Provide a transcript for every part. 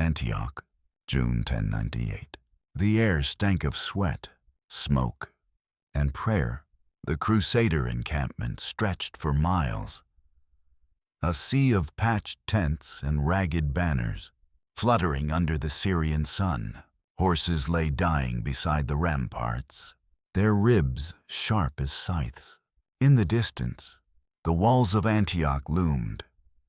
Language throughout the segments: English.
Antioch, June 1098. The air stank of sweat, smoke, and prayer. The Crusader encampment stretched for miles. A sea of patched tents and ragged banners, fluttering under the Syrian sun. Horses lay dying beside the ramparts, their ribs sharp as scythes. In the distance, the walls of Antioch loomed,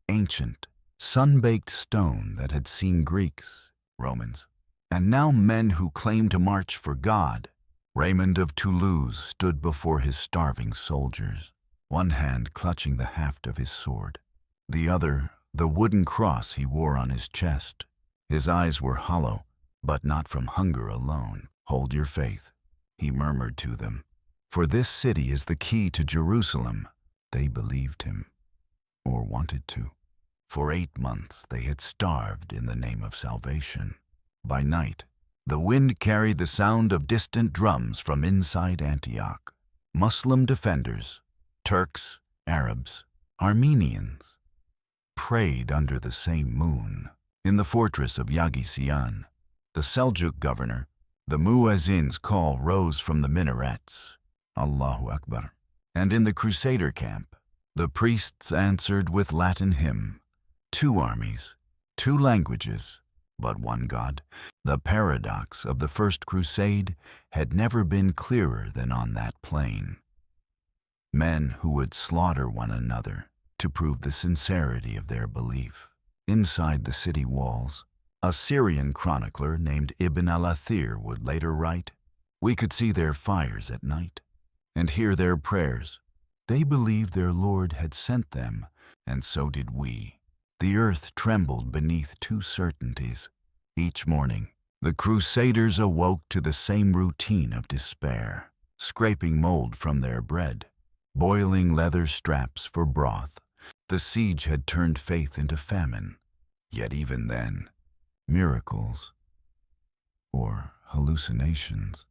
ancient, sun-baked stone that had seen Greeks, Romans, and now men who claimed to march for God. Raymond of Toulouse stood before his starving soldiers, one hand clutching the haft of his sword, the other the wooden cross he wore on his chest. His eyes were hollow, but not from hunger alone. "Hold your faith," he murmured to them, "for this city is the key to Jerusalem." They believed him, or wanted to. For 8 months they had starved in the name of salvation. By night, the wind carried the sound of distant drums from inside Antioch. Muslim defenders, Turks, Arabs, Armenians, prayed under the same moon. In the fortress of Yagisiyan, the Seljuk governor, the muezzin's call rose from the minarets, Allahu Akbar. And in the Crusader camp, the priests answered with Latin hymn, 2 armies, 2 languages, but one God. The paradox of the First Crusade had never been clearer than on that plain. Men who would slaughter one another to prove the sincerity of their belief. Inside the city walls, a Syrian chronicler named Ibn al-Athir would later write, "We could see their fires at night and hear their prayers. They believed their Lord had sent them, and so did we." The earth trembled beneath 2 certainties. Each morning, the Crusaders awoke to the same routine of despair, scraping mold from their bread, boiling leather straps for broth. The siege had turned faith into famine. Yet even then, miracles, or hallucinations,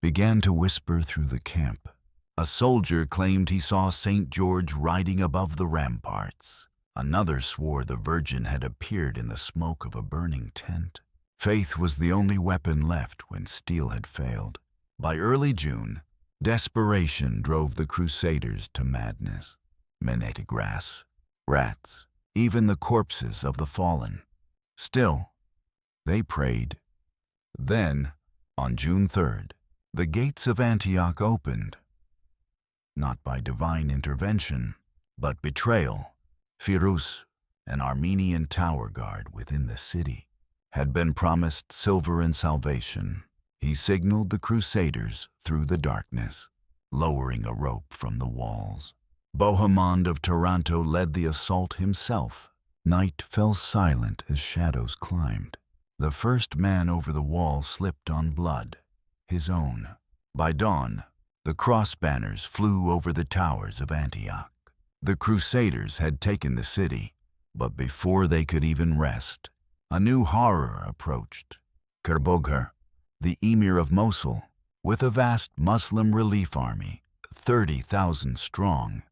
began to whisper through the camp. A soldier claimed he saw St. George riding above the ramparts. Another swore the Virgin had appeared in the smoke of a burning tent. Faith was the only weapon left when steel had failed. By early June, desperation drove the Crusaders to madness. Men ate grass, rats, even the corpses of the fallen. Still, they prayed. Then, on June 3rd, the gates of Antioch opened, not by divine intervention, but betrayal. Firuz, an Armenian tower guard within the city, had been promised silver and salvation. He signaled the Crusaders through the darkness, lowering a rope from the walls. Bohemond of Taranto led the assault himself. Night fell silent as shadows climbed. The first man over the wall slipped on blood, his own. By dawn, the cross banners flew over the towers of Antioch. The Crusaders had taken the city, but before they could even rest, a new horror approached. Kerbogher, the emir of Mosul, with a vast Muslim relief army, 30,000 strong,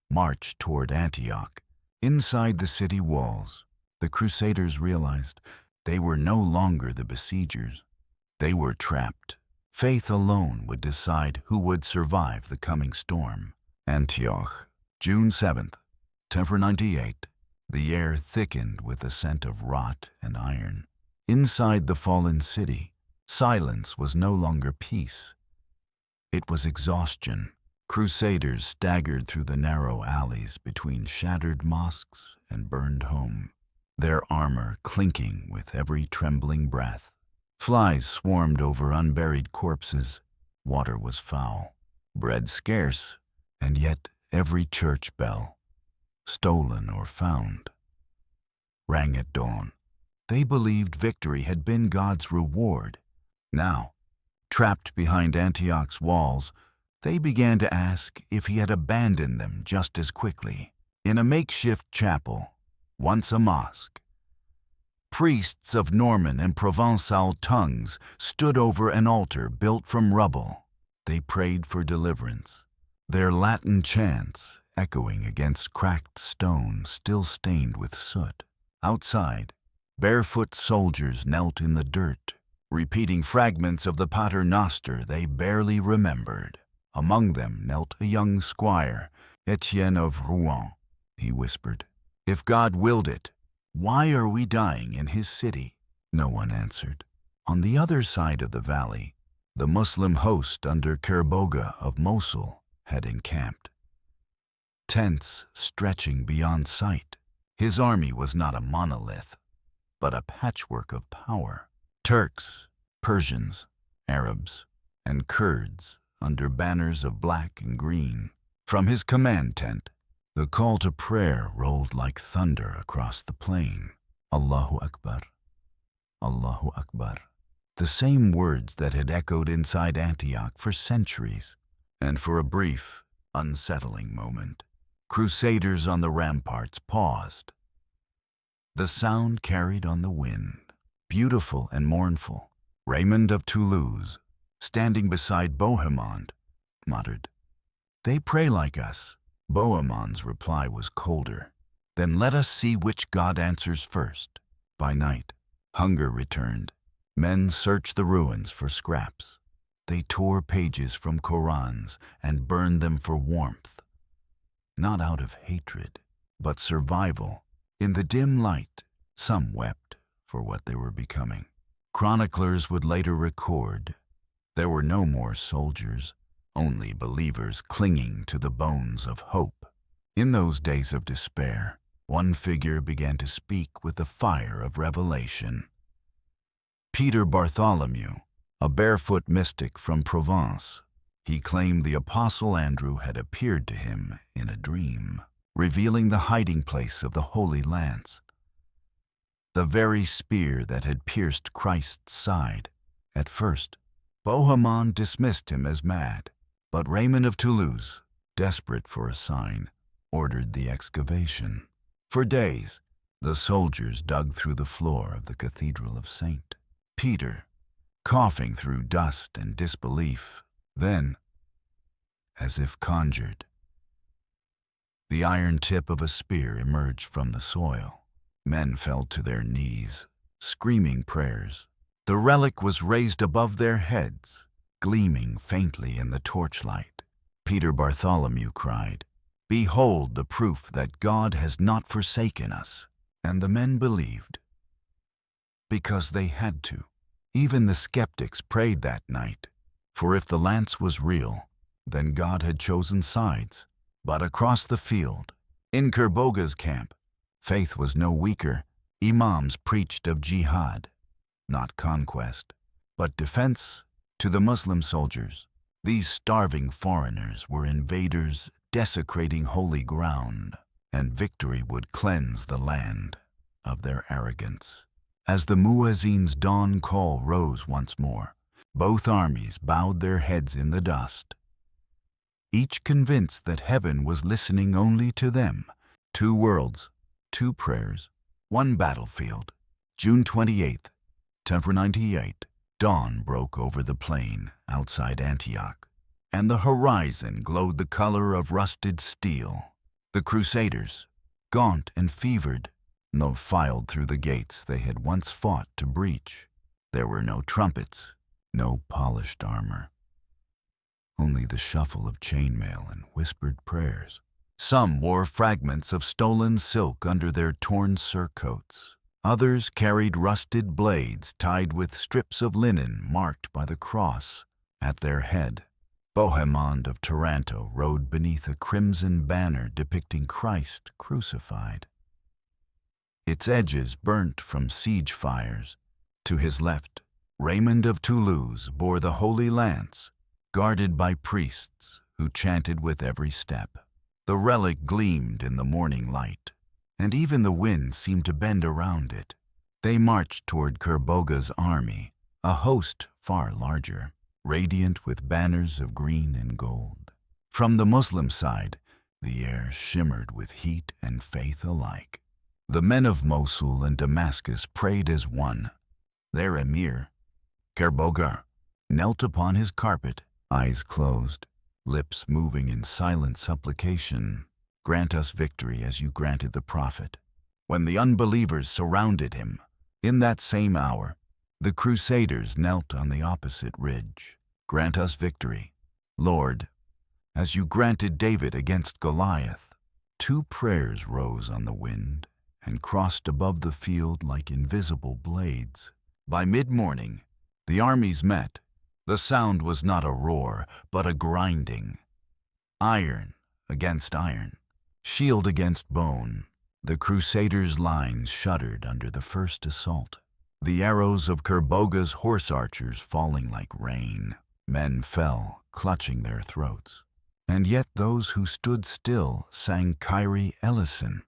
marched toward Antioch. Inside the city walls, the Crusaders realized they were no longer the besiegers. They were trapped. Faith alone would decide who would survive the coming storm. Antioch, June 7th, 1098. The air thickened with the scent of rot and iron. Inside the fallen city, silence was no longer peace. It was exhaustion. Crusaders staggered through the narrow alleys between shattered mosques and burned home, their armor clinking with every trembling breath. Flies swarmed over unburied corpses. Water was foul, bread scarce, and yet every church bell, stolen or found, rang at dawn. They believed victory had been God's reward. Now, trapped behind Antioch's walls, they began to ask if he had abandoned them just as quickly. In a makeshift chapel, once a mosque, priests of Norman and Provençal tongues stood over an altar built from rubble. They prayed for deliverance, their Latin chants echoing against cracked stone still stained with soot. Outside, Barefoot soldiers knelt in the dirt, repeating fragments of the Pater Noster they barely remembered. Among them knelt a young squire, Etienne of Rouen. He whispered, "If God willed it, why are we dying in his city?" No one answered. On the other side of the valley, the Muslim host under Kerboga of Mosul had encamped. Tents stretching beyond sight, his army was not a monolith, but a patchwork of power. Turks, Persians, Arabs, and Kurds under banners of black and green. From his command tent, the call to prayer rolled like thunder across the plain. Allahu Akbar, Allahu Akbar. The same words that had echoed inside Antioch for centuries. And for a brief, unsettling moment, Crusaders on the ramparts paused. The sound carried on the wind, beautiful and mournful. Raymond of Toulouse, standing beside Bohemond, muttered, "They pray like us." Bohemond's reply was colder. "Then let us see which God answers first." By night, hunger returned. Men searched the ruins for scraps. They tore pages from Korans and burned them for warmth. Not out of hatred, but survival. In the dim light, some wept for what they were becoming. Chroniclers would later record, there were no more soldiers, only believers clinging to the bones of hope. In those days of despair, one figure began to speak with the fire of revelation. Peter Bartholomew, a barefoot mystic from Provence. He claimed the Apostle Andrew had appeared to him in a dream, revealing the hiding place of the Holy Lance, the very spear that had pierced Christ's side. At first, Bohemond dismissed him as mad, but Raymond of Toulouse, desperate for a sign, ordered the excavation. For days, the soldiers dug through the floor of the Cathedral of St. Peter, coughing through dust and disbelief. Then, as if conjured, the iron tip of a spear emerged from the soil. Men fell to their knees, screaming prayers. The relic was raised above their heads, gleaming faintly in the torchlight. Peter Bartholomew cried, "Behold the proof that God has not forsaken us." And the men believed, because they had to. Even the skeptics prayed that night, for if the lance was real, then God had chosen sides. But across the field, in Kerboga's camp, faith was no weaker. Imams preached of jihad, not conquest, but defense. To the Muslim soldiers, these starving foreigners were invaders desecrating holy ground, and victory would cleanse the land of their arrogance. As the muezzin's dawn call rose once more, both armies bowed their heads in the dust, each convinced that heaven was listening only to them. 2 worlds, 2 prayers, 1 battlefield. June 28th, 1098, dawn broke over the plain outside Antioch, and the horizon glowed the color of rusted steel. The Crusaders, gaunt and fevered, filed through the gates they had once fought to breach. There were no trumpets, no polished armor, only the shuffle of chainmail and whispered prayers. Some wore fragments of stolen silk under their torn surcoats. Others carried rusted blades tied with strips of linen marked by the cross at their head. Bohemond of Taranto rode beneath a crimson banner depicting Christ crucified, its edges burnt from siege fires. To his left, Raymond of Toulouse bore the Holy Lance, guarded by priests who chanted with every step. The relic gleamed in the morning light, and even the wind seemed to bend around it. They marched toward Kerboga's army, a host far larger, radiant with banners of green and gold. From the Muslim side, the air shimmered with heat and faith alike. The men of Mosul and Damascus prayed as one. Their emir, Kerboga, knelt upon his carpet, eyes closed, lips moving in silent supplication. "Grant us victory as you granted the prophet." When the unbelievers surrounded him, In that same hour, the Crusaders knelt on the opposite ridge. Grant us victory, Lord, as you granted David against Goliath. Two prayers rose on the wind and crossed above the field like invisible blades. By mid-morning, the armies met. The sound was not a roar, but a grinding. Iron against iron, shield against bone. The Crusaders' lines shuddered under the first assault. The arrows of Kerboga's horse archers falling like rain. Men fell, clutching their throats. And yet those who stood still sang Kyrie eleison.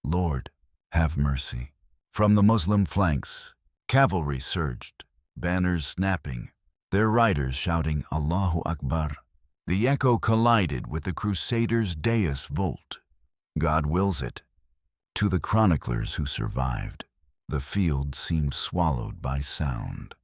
Lord, have mercy. From the Muslim flanks, cavalry surged, banners snapping, their riders shouting Allahu Akbar. The echo collided with the Crusaders' Deus Vult. God wills it. To the chroniclers who survived, the field seemed swallowed by sound.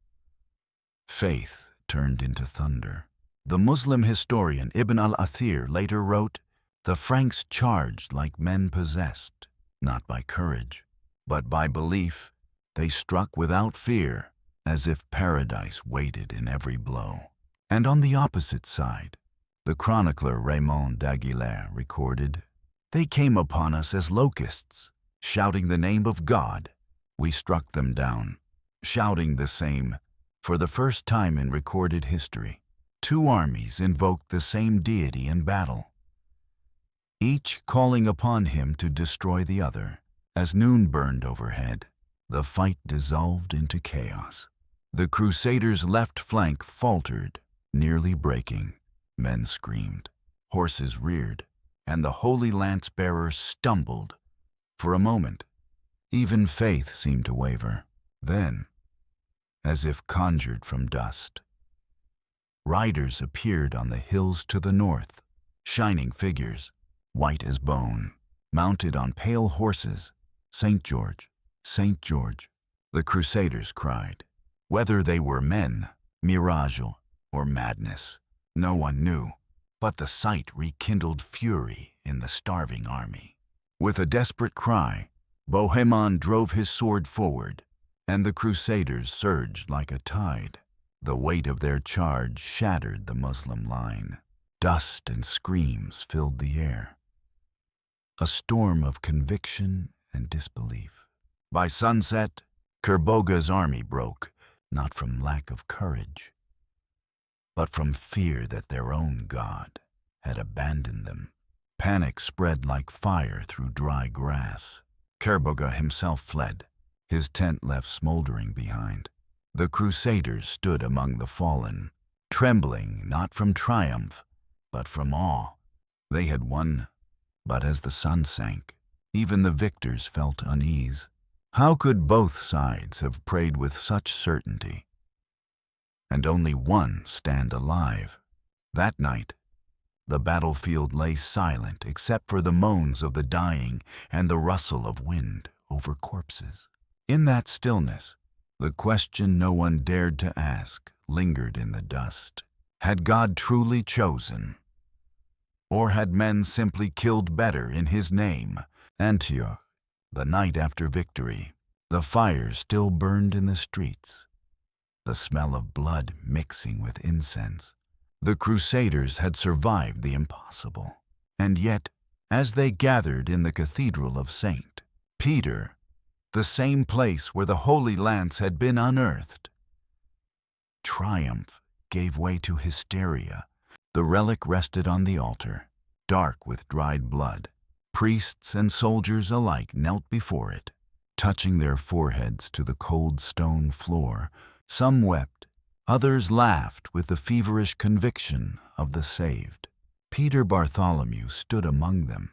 Faith turned into thunder. The Muslim historian Ibn al-Athir later wrote, "The Franks charged like men possessed, not by courage, but by belief. They struck without fear, as if paradise waited in every blow." And on the opposite side, the chronicler Raymond d'Aguilera recorded, "They came upon us as locusts, shouting the name of God. We struck them down, shouting the same, for the first time in recorded history. Two armies invoked the same deity in battle, each calling upon him to destroy the other. As noon burned overhead, the fight dissolved into chaos. The Crusaders' left flank faltered, nearly breaking. Men screamed, horses reared, and the holy lance-bearers stumbled. For a moment, even faith seemed to waver. Then, as if conjured from dust, riders appeared on the hills to the north, shining figures, white as bone, mounted on pale horses. "Saint George, Saint George," the Crusaders cried. Whether they were men, mirage, or madness, no one knew, but the sight rekindled fury in the starving army. With a desperate cry, Bohemond drove his sword forward, and the Crusaders surged like a tide. The weight of their charge shattered the Muslim line. Dust and screams filled the air. A storm of conviction and disbelief. By sunset, Kerboga's army broke, not from lack of courage, but from fear that their own God had abandoned them. Panic spread like fire through dry grass. Kerboga himself fled, his tent left smoldering behind. The Crusaders stood among the fallen, trembling not from triumph, but from awe. They had won, but as the sun sank, even the victors felt unease. How could both sides have prayed with such certainty, and only one stand alive? That night, the battlefield lay silent except for the moans of the dying and the rustle of wind over corpses. In that stillness, the question no one dared to ask lingered in the dust. Had God truly chosen? Or had men simply killed better in his name? Antioch, the night after victory, the fire still burned in the streets, the smell of blood mixing with incense. The Crusaders had survived the impossible. And yet, as they gathered in the Cathedral of St. Peter, the same place where the Holy Lance had been unearthed, triumph gave way to hysteria. The relic rested on the altar, dark with dried blood. Priests and soldiers alike knelt before it, touching their foreheads to the cold stone floor. Some wept, others laughed with the feverish conviction of the saved. Peter Bartholomew stood among them,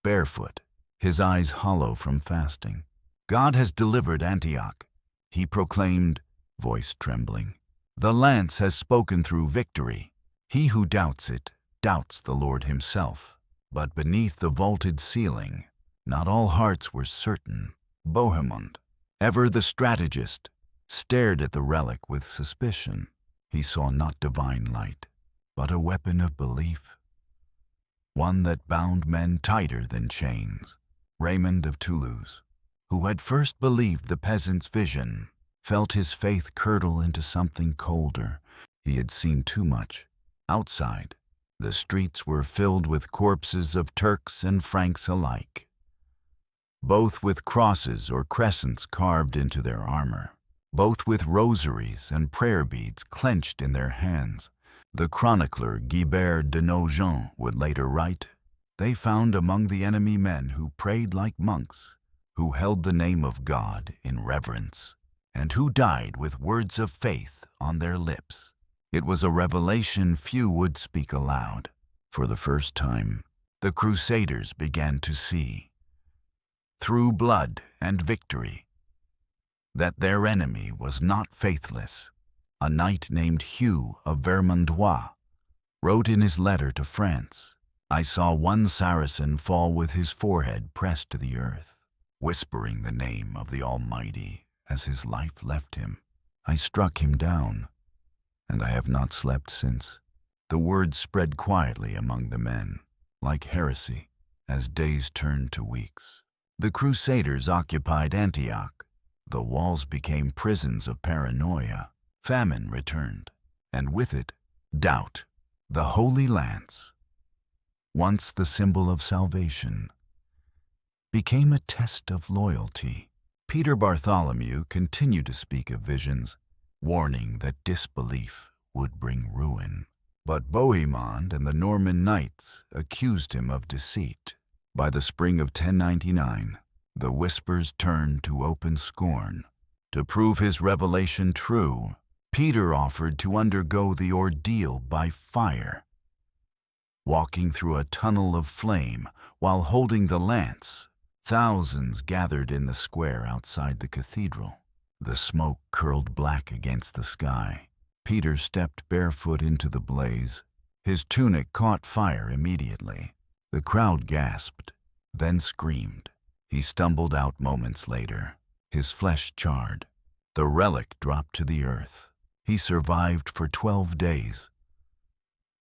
barefoot, his eyes hollow from fasting. "God has delivered Antioch," he proclaimed, voice trembling. "The lance has spoken through victory. He who doubts it, doubts the Lord himself." But beneath the vaulted ceiling, not all hearts were certain. Bohemond, ever the strategist, stared at the relic with suspicion. He saw not divine light, but a weapon of belief, one that bound men tighter than chains. Raymond of Toulouse, who had first believed the peasant's vision, felt his faith curdle into something colder. He had seen too much. Outside, the streets were filled with corpses of Turks and Franks alike, both with crosses or crescents carved into their armor, both with rosaries and prayer beads clenched in their hands. The chronicler Guibert de Nogent would later write, "They found among the enemy men who prayed like monks, who held the name of God in reverence, and who died with words of faith on their lips." It was a revelation few would speak aloud. For the first time, the Crusaders began to see, through blood and victory, that their enemy was not faithless. A knight named Hugh of Vermandois wrote in his letter to France, "I saw one Saracen fall with his forehead pressed to the earth, whispering the name of the Almighty as his life left him. I struck him down, and I have not slept since." The word spread quietly among the men, like heresy, as days turned to weeks. The Crusaders occupied Antioch. The walls became prisons of paranoia. Famine returned, and with it, doubt. The Holy Lance, once the symbol of salvation, became a test of loyalty. Peter Bartholomew continued to speak of visions, warning that disbelief would bring ruin. But Bohemond and the Norman knights accused him of deceit. By the spring of 1099, the whispers turned to open scorn. To prove his revelation true, Peter offered to undergo the ordeal by fire, walking through a tunnel of flame while holding the lance. Thousands gathered in the square outside the cathedral. The smoke curled black against the sky. Peter stepped barefoot into the blaze. His tunic caught fire immediately. The crowd gasped, then screamed. He stumbled out moments later, his flesh charred. The relic dropped to the earth. He survived for 12 days,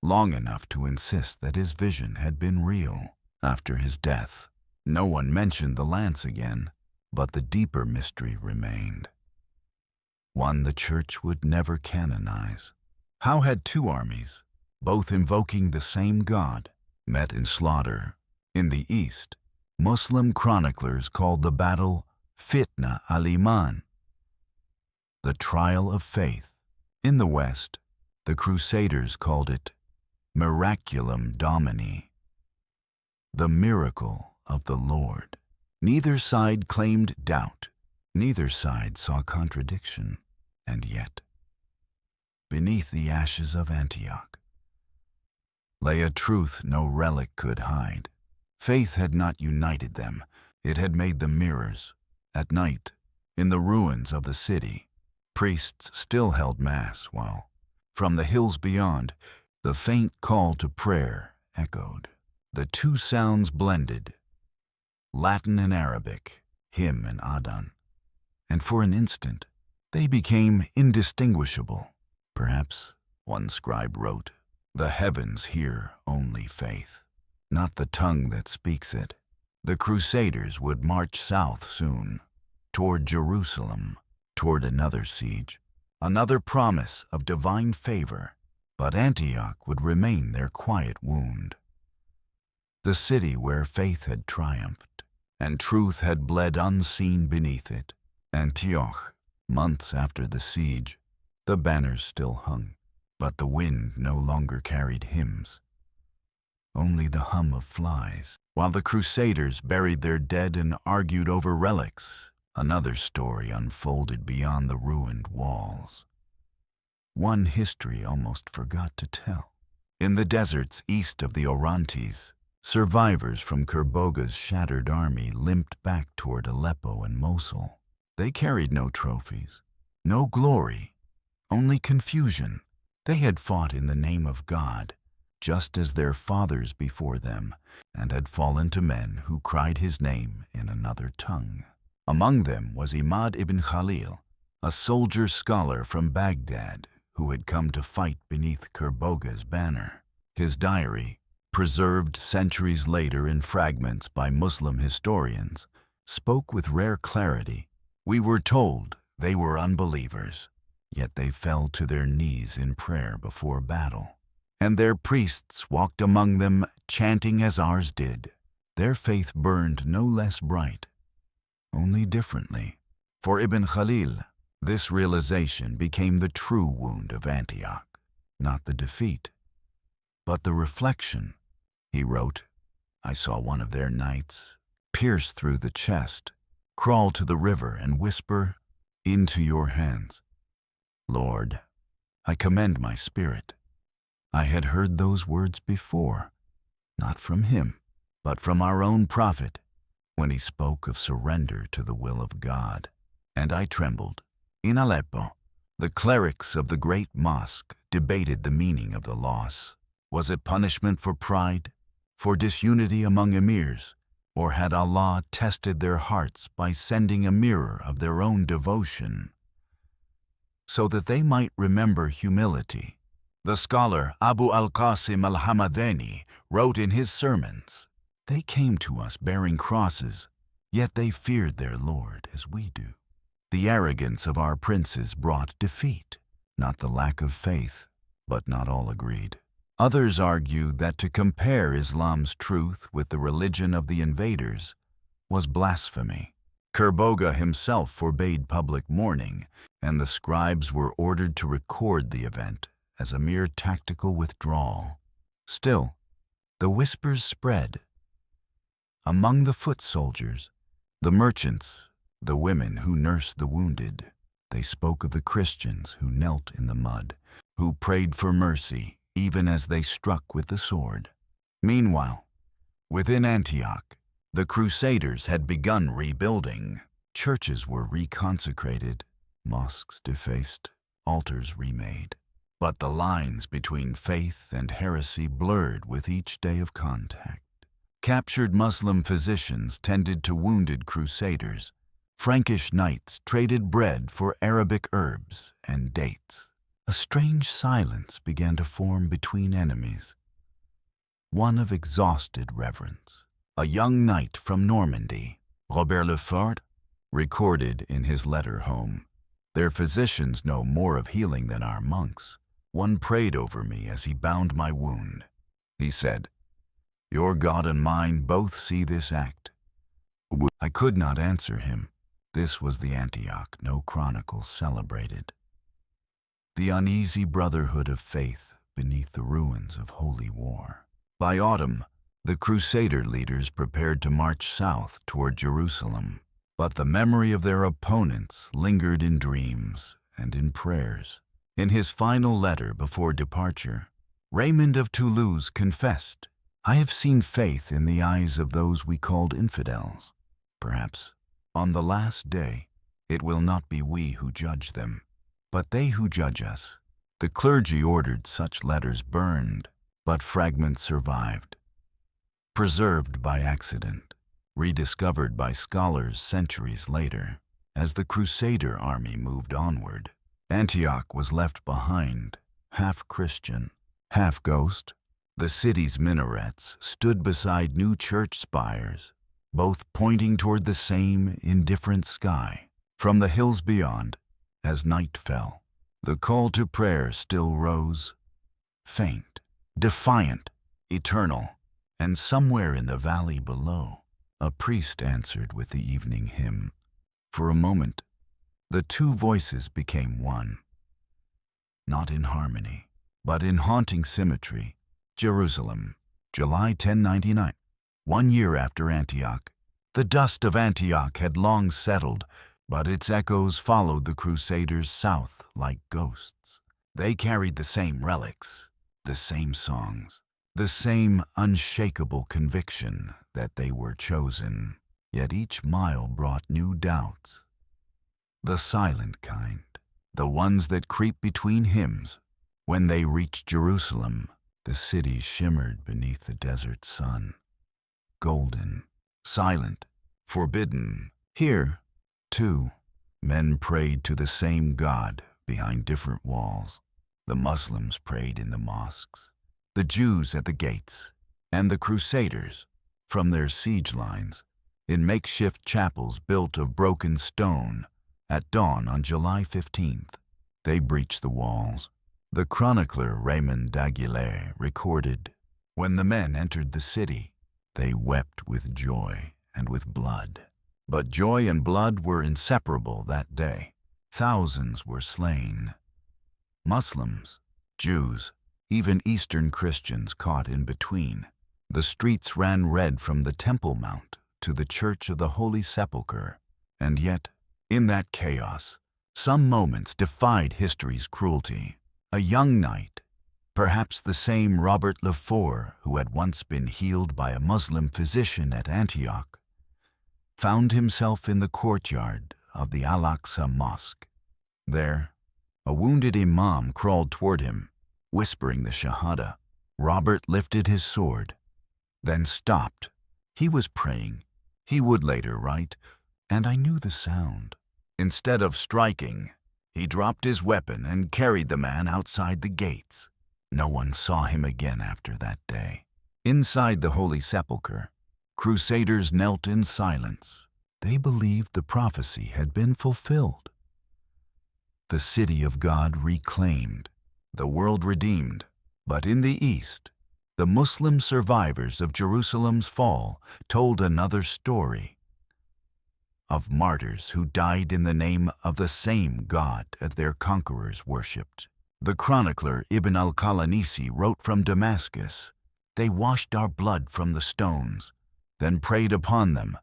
long enough to insist that his vision had been real. After his death, no one mentioned the lance again, but the deeper mystery remained, one the Church would never canonize. How had two armies, both invoking the same God, met in slaughter? In the East, Muslim chroniclers called the battle Fitna al-Iman, the trial of faith. In the West, the Crusaders called it Miraculum Domini, the miracle of the Lord. Neither side claimed doubt. Neither side saw contradiction. And yet, beneath the ashes of Antioch, lay a truth no relic could hide. Faith had not united them. It had made them mirrors. At night, in the ruins of the city, priests still held Mass while, from the hills beyond, the faint call to prayer echoed. The two sounds blended, Latin and Arabic, hymn and Adhan, and for an instant they became indistinguishable. Perhaps, one scribe wrote, "The heavens hear only faith, not the tongue that speaks it." The Crusaders would march south soon, toward Jerusalem, toward another siege, another promise of divine favor. But Antioch would remain their quiet wound, the city where faith had triumphed and truth had bled unseen beneath it. Antioch, months after the siege, the banners still hung, but the wind no longer carried hymns, only the hum of flies. While the Crusaders buried their dead and argued over relics, another story unfolded beyond the ruined walls. One history almost forgot to tell. In the deserts east of the Orontes, survivors from Kerboga's shattered army limped back toward Aleppo and Mosul. They carried no trophies, no glory, only confusion. They had fought in the name of God, just as their fathers before them, and had fallen to men who cried his name in another tongue. Among them was Imad ibn Khalil, a soldier scholar from Baghdad who had come to fight beneath Kerboga's banner. His diary, preserved centuries later in fragments by Muslim historians, spoke with rare clarity. We were told they were unbelievers, yet they fell to their knees in prayer before battle. And their priests walked among them, chanting as ours did. Their faith burned no less bright, only differently. For Ibn Khalil, this realization became the true wound of Antioch, not the defeat, but the reflection. He wrote, "I saw one of their knights pierce through the chest, crawl to the river and whisper, 'Into your hands, Lord, I commend my spirit.'" I had heard those words before, not from him, but from our own prophet, when he spoke of surrender to the will of God, and I trembled. In Aleppo, the clerics of the great mosque debated the meaning of the loss. Was it punishment for pride, for disunity among emirs, or had Allah tested their hearts by sending a mirror of their own devotion, so that they might remember humility? The scholar Abu al-Qasim al-Hamadani wrote in his sermons, "They came to us bearing crosses, yet they feared their Lord as we do." The arrogance of our princes brought defeat, not the lack of faith, but not all agreed. Others argued that to compare Islam's truth with the religion of the invaders was blasphemy. Kerboga himself forbade public mourning, and the scribes were ordered to record the event as a mere tactical withdrawal. Still, the whispers spread. Among the foot soldiers, the merchants, the women who nursed the wounded, they spoke of the Christians who knelt in the mud, who prayed for mercy even as they struck with the sword. Meanwhile, within Antioch, the Crusaders had begun rebuilding. Churches were reconsecrated, mosques defaced, altars remade. But the lines between faith and heresy blurred with each day of contact. Captured Muslim physicians tended to wounded Crusaders. Frankish knights traded bread for Arabic herbs and dates. A strange silence began to form between enemies, one of exhausted reverence. A young knight from Normandy, Robert Lefort, recorded in his letter home, "Their physicians know more of healing than our monks. One prayed over me as he bound my wound. He said, 'Your God and mine both see this act.'" I could not answer him. This was the Antioch no chronicles celebrated. The uneasy brotherhood of faith beneath the ruins of holy war. By autumn, the Crusader leaders prepared to march south toward Jerusalem, but the memory of their opponents lingered in dreams and in prayers. In his final letter before departure, Raymond of Toulouse confessed, "I have seen faith in the eyes of those we called infidels. Perhaps, on the last day, it will not be we who judge them, but they who judge us." The clergy ordered such letters burned, but fragments survived. Preserved by accident, rediscovered by scholars centuries later, as the Crusader army moved onward, Antioch was left behind, half Christian, half ghost. The city's minarets stood beside new church spires, both pointing toward the same indifferent sky. From the hills beyond, as night fell, the call to prayer still rose, faint, defiant, eternal, and somewhere in the valley below, a priest answered with the evening hymn. For a moment, the two voices became one. Not in harmony, but in haunting symmetry. Jerusalem, July 1099. 1 year after Antioch. The dust of Antioch had long settled, but its echoes followed the Crusaders south like ghosts. They carried the same relics, the same songs, the same unshakable conviction that they were chosen. Yet each mile brought new doubts. The silent kind, the ones that creep between hymns. When they reached Jerusalem, the city shimmered beneath the desert sun. Golden, silent, forbidden. Here, too, men prayed to the same God behind different walls. The Muslims prayed in the mosques, the Jews at the gates, and the Crusaders, from their siege lines, in makeshift chapels built of broken stone. At dawn on July 15th, they breached the walls. The chronicler Raymond recorded, "When the men entered the city, they wept with joy and with blood. But joy and blood were inseparable that day. Thousands were slain. Muslims, Jews, even Eastern Christians caught in between. The streets ran red from the Temple Mount to the Church of the Holy Sepulchre. And yet, in that chaos, some moments defied history's cruelty. A young knight, perhaps the same Robert Lefort who had once been healed by a Muslim physician at Antioch, found himself in the courtyard of the Al-Aqsa Mosque. There, a wounded imam crawled toward him, whispering the Shahada. Robert lifted his sword, then stopped. He was praying. He would later write, "And I knew the sound." Instead of striking, he dropped his weapon and carried the man outside the gates. No one saw him again after that day. Inside the Holy Sepulchre, Crusaders knelt in silence. They believed the prophecy had been fulfilled. The city of God reclaimed, the world redeemed. But in the East, the Muslim survivors of Jerusalem's fall told another story of martyrs who died in the name of the same God that their conquerors worshipped. The chronicler Ibn al-Qalanisi wrote from Damascus, "They washed our blood from the stones, then prayed upon them.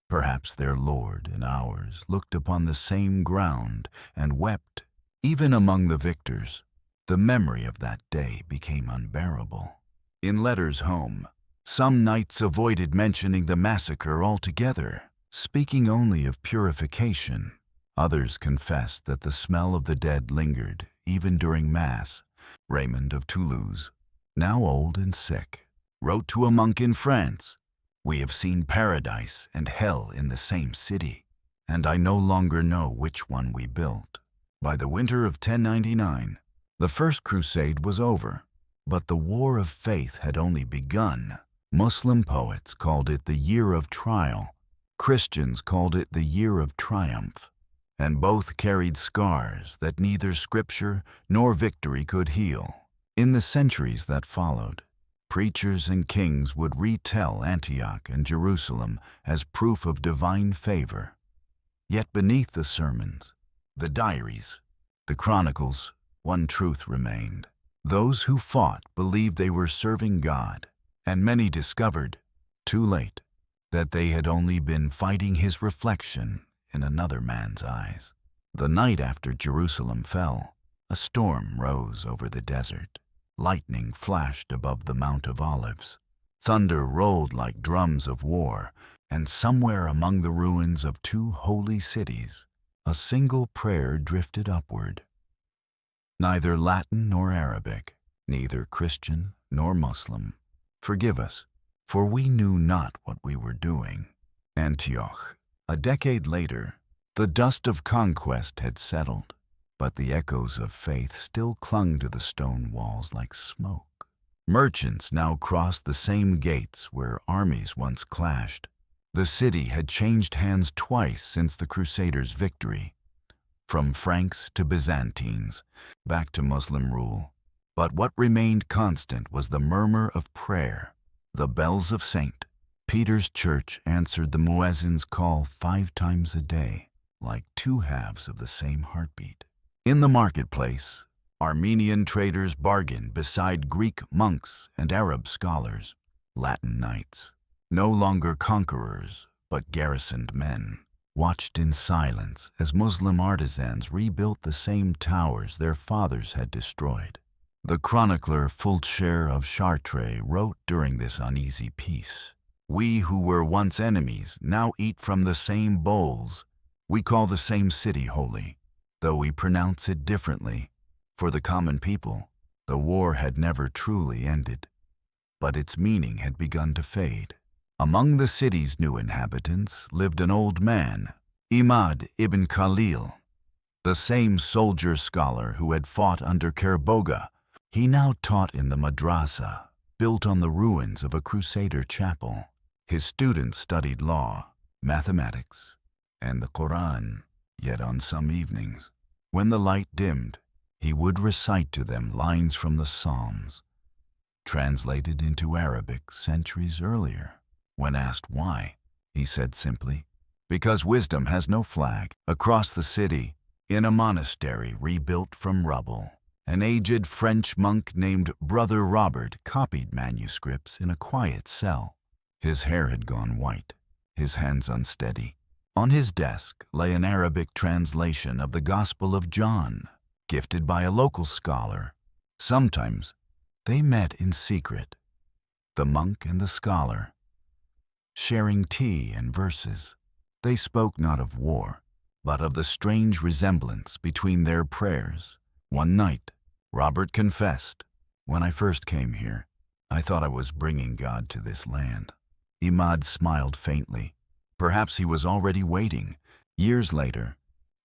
Perhaps their Lord and ours looked upon the same ground and wept." Even among the victors, the memory of that day became unbearable. In letters home, some knights avoided mentioning the massacre altogether, speaking only of purification. Others confessed that the smell of the dead lingered, even during Mass. Raymond of Toulouse, now old and sick, wrote to a monk in France, "We have seen paradise and hell in the same city, and I no longer know which one we built." By the winter of 1099, the First Crusade was over, but the war of faith had only begun. Muslim poets called it the year of trial. Christians called it the year of triumph, and both carried scars that neither scripture nor victory could heal. In the centuries that followed, preachers and kings would retell Antioch and Jerusalem as proof of divine favor. Yet beneath the sermons, the diaries, the chronicles, one truth remained. Those who fought believed they were serving God, and many discovered, too late, that they had only been fighting his reflection in another man's eyes. The night after Jerusalem fell, a storm rose over the desert. Lightning flashed above the Mount of Olives. Thunder rolled like drums of war, and somewhere among the ruins of two holy cities, a single prayer drifted upward. Neither Latin nor Arabic, neither Christian nor Muslim. "Forgive us, for we knew not what we were doing." Antioch. A decade later, the dust of conquest had settled, but the echoes of faith still clung to the stone walls like smoke. Merchants now crossed the same gates where armies once clashed. The city had changed hands twice since the Crusaders' victory, from Franks to Byzantines, back to Muslim rule. But what remained constant was the murmur of prayer. The bells of St. Peter's Church answered the muezzin's call 5 times a day, like two halves of the same heartbeat. In the marketplace, Armenian traders bargained beside Greek monks and Arab scholars. Latin knights, no longer conquerors but garrisoned men, watched in silence as Muslim artisans rebuilt the same towers their fathers had destroyed. The chronicler Fulcher of Chartres wrote during this uneasy peace, "We who were once enemies now eat from the same bowls. We call the same city holy, though we pronounce it differently. For the common people, the war had never truly ended, but its meaning had begun to fade." Among the city's new inhabitants lived an old man, Imad ibn Khalil, the same soldier-scholar who had fought under Kerboga. He now taught in the madrasa, built on the ruins of a Crusader chapel. His students studied law, mathematics, and the Quran. Yet on some evenings, when the light dimmed, he would recite to them lines from the Psalms, translated into Arabic centuries earlier. When asked why, he said simply, "Because wisdom has no flag." Across the city, in a monastery rebuilt from rubble, an aged French monk named Brother Robert copied manuscripts in a quiet cell. His hair had gone white, his hands unsteady. On his desk lay an Arabic translation of the Gospel of John, gifted by a local scholar. Sometimes they met in secret, the monk and the scholar, sharing tea and verses. They spoke not of war, but of the strange resemblance between their prayers. One night, Robert confessed, "When I first came here, I thought I was bringing God to this land." Imad smiled faintly. Perhaps he was already waiting. Years later,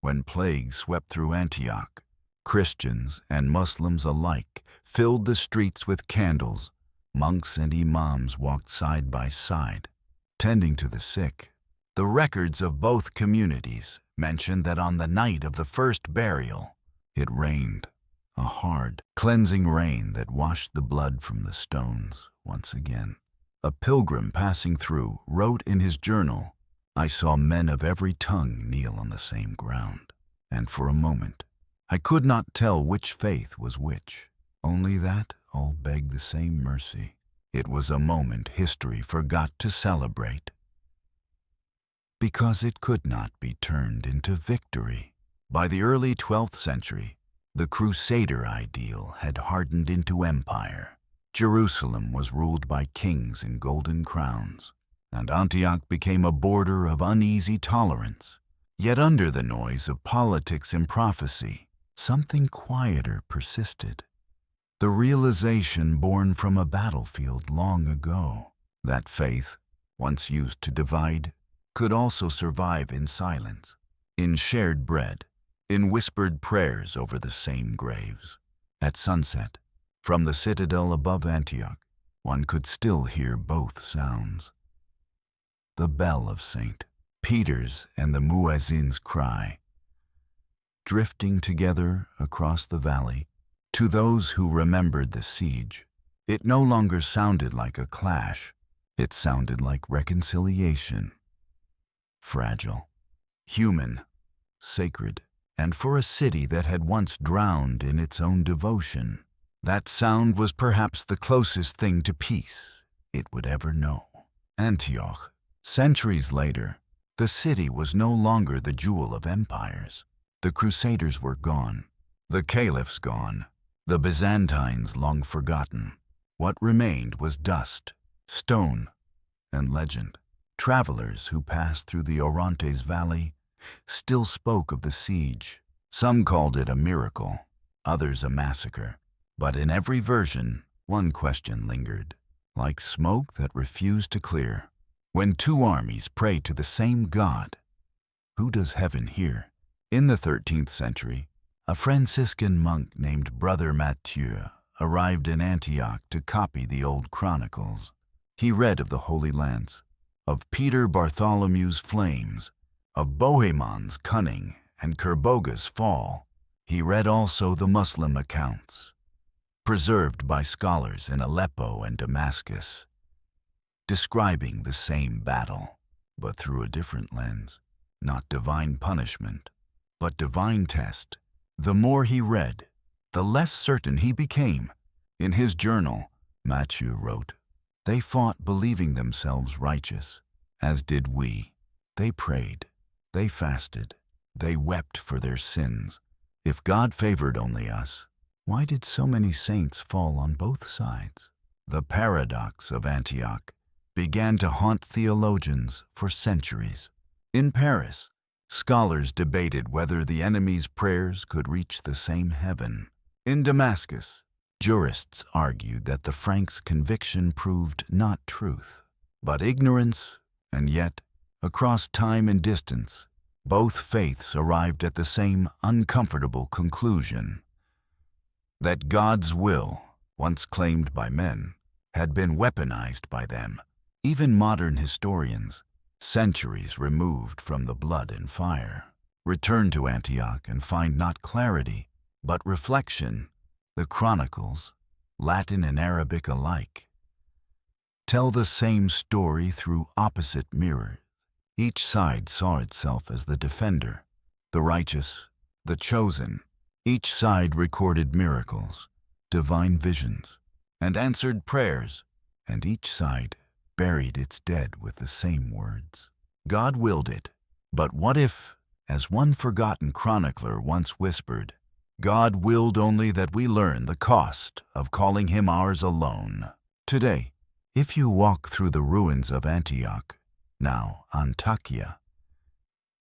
when plague swept through Antioch, Christians and Muslims alike filled the streets with candles. Monks and imams walked side by side, tending to the sick. The records of both communities mention that on the night of the first burial, it rained, a hard, cleansing rain that washed the blood from the stones once again. A pilgrim passing through wrote in his journal, "I saw men of every tongue kneel on the same ground, and for a moment I could not tell which faith was which, only that all begged the same mercy." It was a moment history forgot to celebrate, because it could not be turned into victory. By the early 12th century, the Crusader ideal had hardened into empire. Jerusalem was ruled by kings in golden crowns, and Antioch became a border of uneasy tolerance. Yet under the noise of politics and prophecy, something quieter persisted. The realization born from a battlefield long ago, that faith, once used to divide, could also survive in silence, in shared bread, in whispered prayers over the same graves. At sunset, from the citadel above Antioch, one could still hear both sounds. The bell of St. Peter's and the muezzin's cry, drifting together across the valley. To those who remembered the siege, it no longer sounded like a clash. It sounded like reconciliation. Fragile, human, sacred, and for a city that had once drowned in its own devotion, that sound was perhaps the closest thing to peace it would ever know. Antioch. Centuries later, the city was no longer the jewel of empires. The Crusaders were gone, the caliphs gone, the Byzantines long forgotten. What remained was dust, stone, and legend. Travelers who passed through the Orontes Valley still spoke of the siege. Some called it a miracle, others a massacre. But in every version, one question lingered, like smoke that refused to clear. When two armies pray to the same God, who does heaven hear? In the 13th century, a Franciscan monk named Brother Mathieu arrived in Antioch to copy the old chronicles. He read of the Holy Lance, of Peter Bartholomew's flames, of Bohemon's cunning and Kerboga's fall. He read also the Muslim accounts, preserved by scholars in Aleppo and Damascus, describing the same battle, but through a different lens. Not divine punishment, but divine test. The more he read, the less certain he became. In his journal, Mathieu wrote, "They fought believing themselves righteous, as did we. They prayed, they fasted, they wept for their sins. If God favored only us, why did so many saints fall on both sides?" The paradox of Antioch began to haunt theologians for centuries. In Paris, scholars debated whether the enemy's prayers could reach the same heaven. In Damascus, jurists argued that the Franks' conviction proved not truth, but ignorance, and yet, across time and distance, both faiths arrived at the same uncomfortable conclusion: that God's will, once claimed by men, had been weaponized by them. Even modern historians, centuries removed from the blood and fire, return to Antioch and find not clarity, but reflection. The chronicles, Latin and Arabic alike, tell the same story through opposite mirrors. Each side saw itself as the defender, the righteous, the chosen. Each side recorded miracles, divine visions, and answered prayers, and each side buried its dead with the same words. God willed it, but what if, as one forgotten chronicler once whispered, God willed only that we learn the cost of calling him ours alone. Today, if you walk through the ruins of Antioch, now Antakya,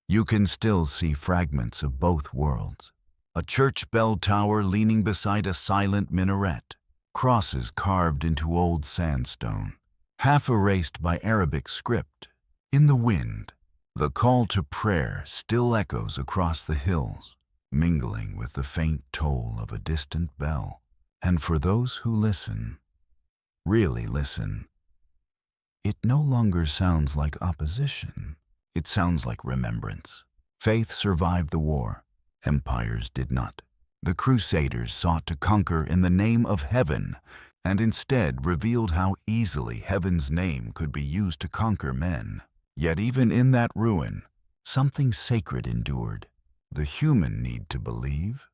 you can still see fragments of both worlds. A church bell tower leaning beside a silent minaret, crosses carved into old sandstone, half erased by Arabic script. In the wind, the call to prayer still echoes across the hills, mingling with the faint toll of a distant bell. And for those who listen, really listen, it no longer sounds like opposition. It sounds like remembrance. Faith survived the war. Empires did not. The Crusaders sought to conquer in the name of heaven, and instead revealed how easily heaven's name could be used to conquer men. Yet even in that ruin, something sacred endured. The human need to believe,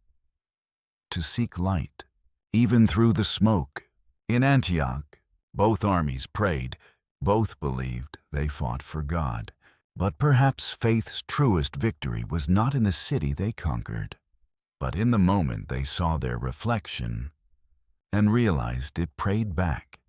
to seek light, even through the smoke. In Antioch, both armies prayed, both believed, they fought for God. But perhaps faith's truest victory was not in the city they conquered, but in the moment they saw their reflection and realized it prayed back.